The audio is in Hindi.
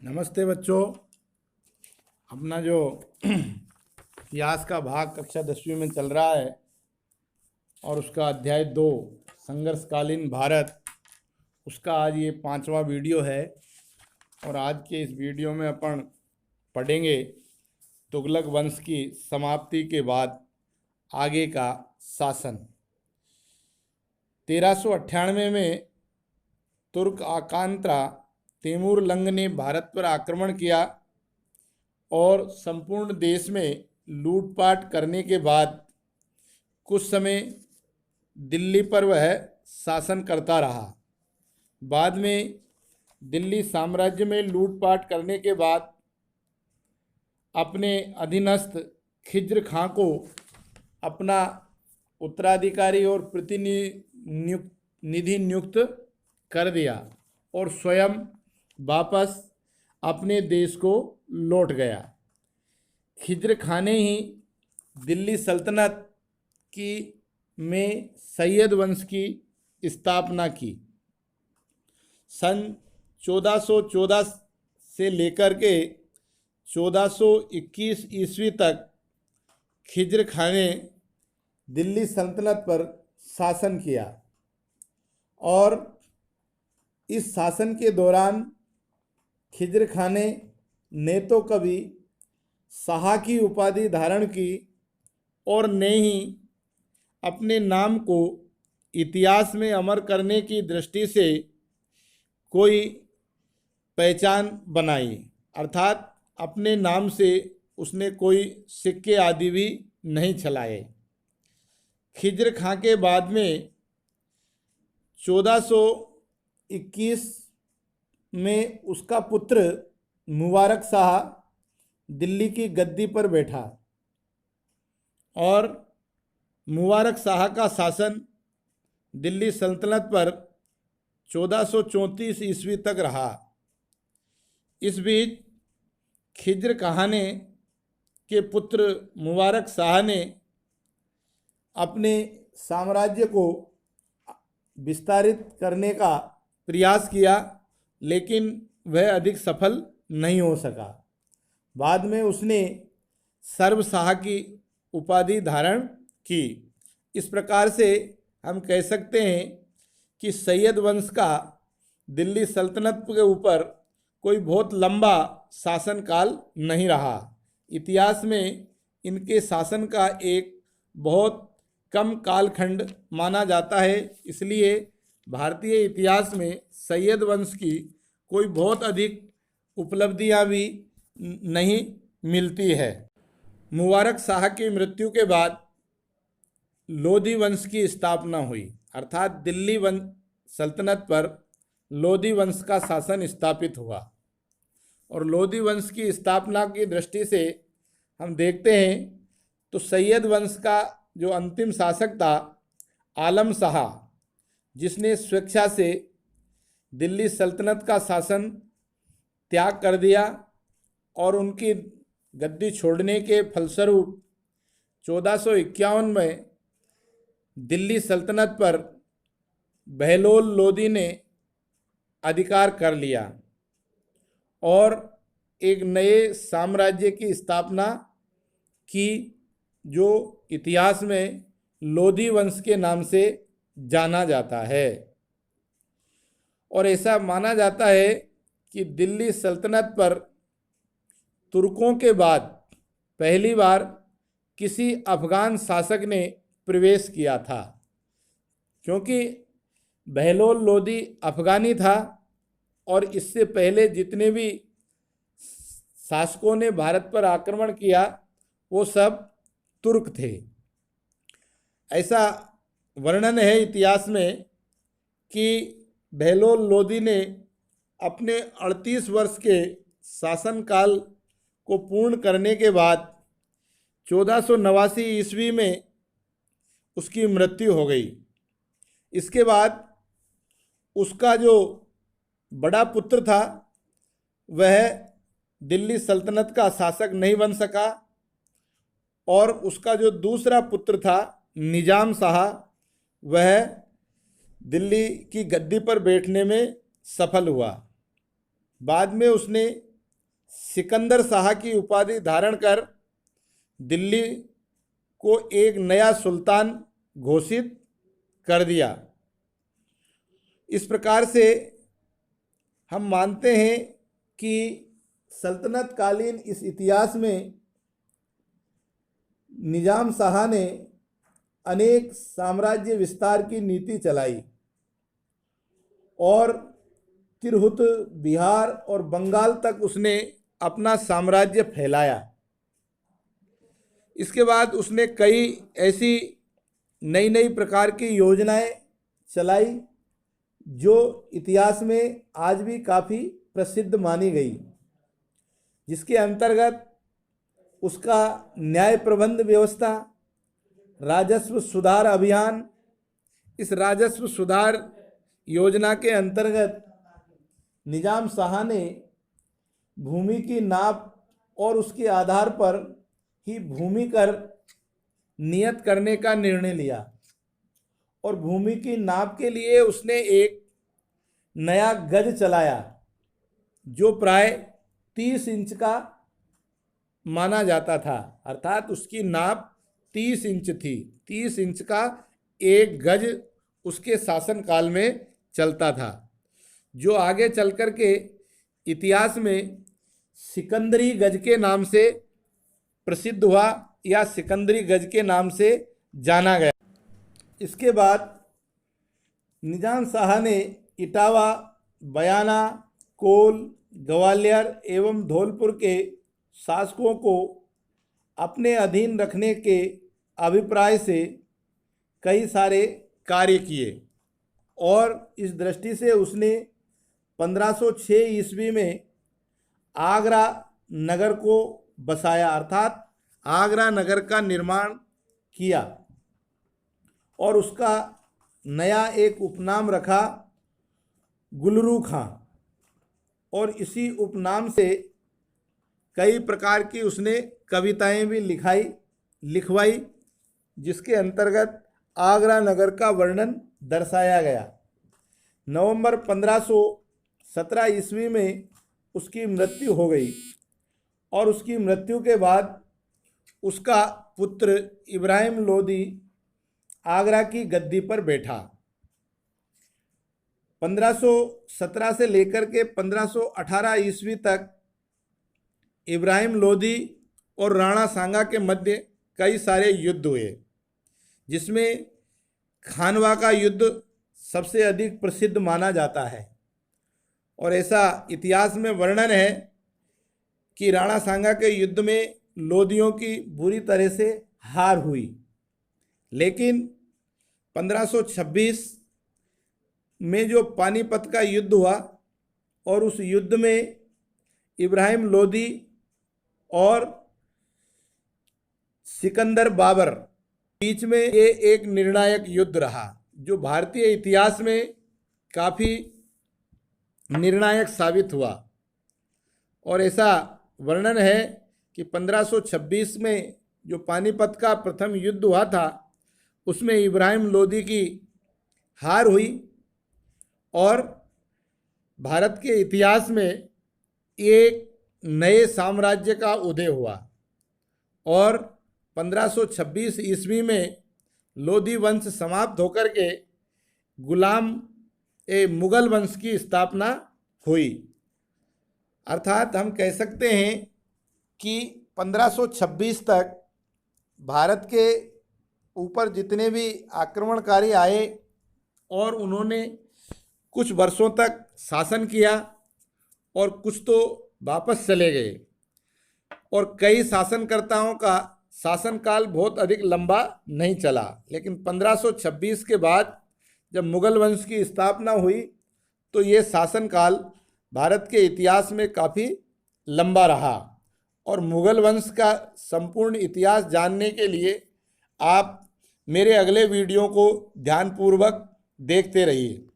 नमस्ते बच्चों। अपना जो इतिहास का भाग कक्षा 10वीं में चल रहा है और उसका अध्याय 2 संघर्षकालीन भारत, उसका आज ये 5वां वीडियो है। और आज के इस वीडियो में अपन पढ़ेंगे तुगलक वंश की समाप्ति के बाद आगे का शासन। 1398 में तुर्क आक्रांता तैमूर लंग ने भारत पर आक्रमण किया और संपूर्ण देश में लूटपाट करने के बाद कुछ समय दिल्ली पर वह शासन करता रहा। बाद में दिल्ली साम्राज्य में लूटपाट करने के बाद अपने अधीनस्थ खिज्र खां को अपना उत्तराधिकारी और प्रतिनिधि नियुक्त कर दिया और स्वयं वापस अपने देश को लौट गया। खिज्र खां ने ही दिल्ली सल्तनत की में सैयद वंश की स्थापना की। सन 1414 से लेकर के 1421 ईस्वी तक खिज्र खां ने दिल्ली सल्तनत पर शासन किया और इस शासन के दौरान खिज्र खां ने न तो कभी शाह की उपाधि धारण की और न ही अपने नाम को इतिहास में अमर करने की दृष्टि से कोई पहचान बनाई, अर्थात अपने नाम से उसने कोई सिक्के आदि भी नहीं चलाए। खिज्र खां के बाद में 1421 में उसका पुत्र मुबारक शाह दिल्ली की गद्दी पर बैठा और मुबारक शाह का शासन दिल्ली सल्तनत पर 1434 ईस्वी तक रहा। इस बीच खिज्र खां के पुत्र मुबारक शाह ने अपने साम्राज्य को विस्तारित करने का प्रयास किया, लेकिन वह अधिक सफल नहीं हो सका। बाद में उसने सर्वशाह की उपाधि धारण की। इस प्रकार से हम कह सकते हैं कि सैयद वंश का दिल्ली सल्तनत के ऊपर कोई बहुत लंबा शासनकाल नहीं रहा। इतिहास में इनके शासन का एक बहुत कम कालखंड माना जाता है, इसलिए भारतीय इतिहास में सैयद वंश की कोई बहुत अधिक उपलब्धियां भी नहीं मिलती है। मुबारक शाह की मृत्यु के बाद लोधी वंश की स्थापना हुई, अर्थात दिल्ली सल्तनत पर लोधी वंश का शासन स्थापित हुआ। और लोधी वंश की स्थापना की दृष्टि से हम देखते हैं तो सैयद वंश का जो अंतिम शासक था आलम शाह, जिसने स्वेच्छा से दिल्ली सल्तनत का शासन त्याग कर दिया और उनकी गद्दी छोड़ने के फलस्वरूप 1451 में दिल्ली सल्तनत पर बहलोल लोदी ने अधिकार कर लिया और एक नए साम्राज्य की स्थापना की, जो इतिहास में लोधी वंश के नाम से जाना जाता है। और ऐसा माना जाता है कि दिल्ली सल्तनत पर तुर्कों के बाद पहली बार किसी अफगान शासक ने प्रवेश किया था, क्योंकि बहलोल लोदी अफगानी था और इससे पहले जितने भी शासकों ने भारत पर आक्रमण किया वो सब तुर्क थे। ऐसा वर्णन है इतिहास में कि बहलोल लोदी ने अपने 38 वर्ष के शासनकाल को पूर्ण करने के बाद 1489 ईस्वी में उसकी मृत्यु हो गई। इसके बाद उसका जो बड़ा पुत्र था वह दिल्ली सल्तनत का शासक नहीं बन सका और उसका जो दूसरा पुत्र था निजाम शाह, वह दिल्ली की गद्दी पर बैठने में सफल हुआ। बाद में उसने सिकंदर शाह की उपाधि धारण कर दिल्ली को एक नया सुल्तान घोषित कर दिया। इस प्रकार से हम मानते हैं कि सल्तनत कालीन इस इतिहास में निजाम शाह ने अनेक साम्राज्य विस्तार की नीति चलाई और तिरहुत, बिहार और बंगाल तक उसने अपना साम्राज्य फैलाया। इसके बाद उसने कई ऐसी नई नई प्रकार की योजनाएं चलाई जो इतिहास में आज भी काफ़ी प्रसिद्ध मानी गई, जिसके अंतर्गत उसका न्याय प्रबंध व्यवस्था, राजस्व सुधार अभियान। इस राजस्व सुधार योजना के अंतर्गत निजाम शाह ने भूमि की नाप और उसके आधार पर ही भूमि कर नियत करने का निर्णय लिया और भूमि की नाप के लिए उसने एक नया गज चलाया जो प्राय 30 इंच का माना जाता था, अर्थात उसकी नाप 30 इंच थी। 30 इंच का एक गज उसके शासनकाल में चलता था, जो आगे चल कर के इतिहास में सिकंदरी गज के नाम से प्रसिद्ध हुआ या सिकंदरी गज के नाम से जाना गया। इसके बाद निजाम शाह ने इटावा, बयाना, कोल, ग्वालियर एवं धौलपुर के शासकों को अपने अधीन रखने के अभिप्राय से कई सारे कार्य किए और इस दृष्टि से उसने 1506 ईस्वी में आगरा नगर को बसाया, अर्थात आगरा नगर का निर्माण किया और उसका नया एक उपनाम रखा गुलरू खां और इसी उपनाम से कई प्रकार की उसने कविताएं भी लिखवाई, जिसके अंतर्गत आगरा नगर का वर्णन दर्शाया गया। नवंबर 1517 ईस्वी में उसकी मृत्यु हो गई और उसकी मृत्यु के बाद उसका पुत्र इब्राहिम लोदी आगरा की गद्दी पर बैठा। 1517 से लेकर के 1518 ईस्वी तक इब्राहिम लोदी और राणा सांगा के मध्य कई सारे युद्ध हुए, जिसमें खानवा का युद्ध सबसे अधिक प्रसिद्ध माना जाता है और ऐसा इतिहास में वर्णन है कि राणा सांगा के युद्ध में लोदियों की बुरी तरह से हार हुई, लेकिन 1526 में जो पानीपत का युद्ध हुआ और उस युद्ध में इब्राहिम लोदी और सिकंदर बाबर बीच में ये एक निर्णायक युद्ध रहा, जो भारतीय इतिहास में काफ़ी निर्णायक साबित हुआ। और ऐसा वर्णन है कि 1526 में जो पानीपत का प्रथम युद्ध हुआ था उसमें इब्राहिम लोदी की हार हुई और भारत के इतिहास में एक नए साम्राज्य का उदय हुआ और 1526 ईस्वी में लोदी वंश समाप्त होकर के मुगल वंश की स्थापना हुई। अर्थात हम कह सकते हैं कि 1526 तक भारत के ऊपर जितने भी आक्रमणकारी आए और उन्होंने कुछ वर्षों तक शासन किया और कुछ तो वापस चले गए और कई शासनकर्ताओं का शासनकाल बहुत अधिक लंबा नहीं चला, लेकिन 1526 के बाद जब मुगल वंश की स्थापना हुई तो ये शासनकाल भारत के इतिहास में काफ़ी लंबा रहा। और मुगल वंश का संपूर्ण इतिहास जानने के लिए आप मेरे अगले वीडियो को ध्यानपूर्वक देखते रहिए।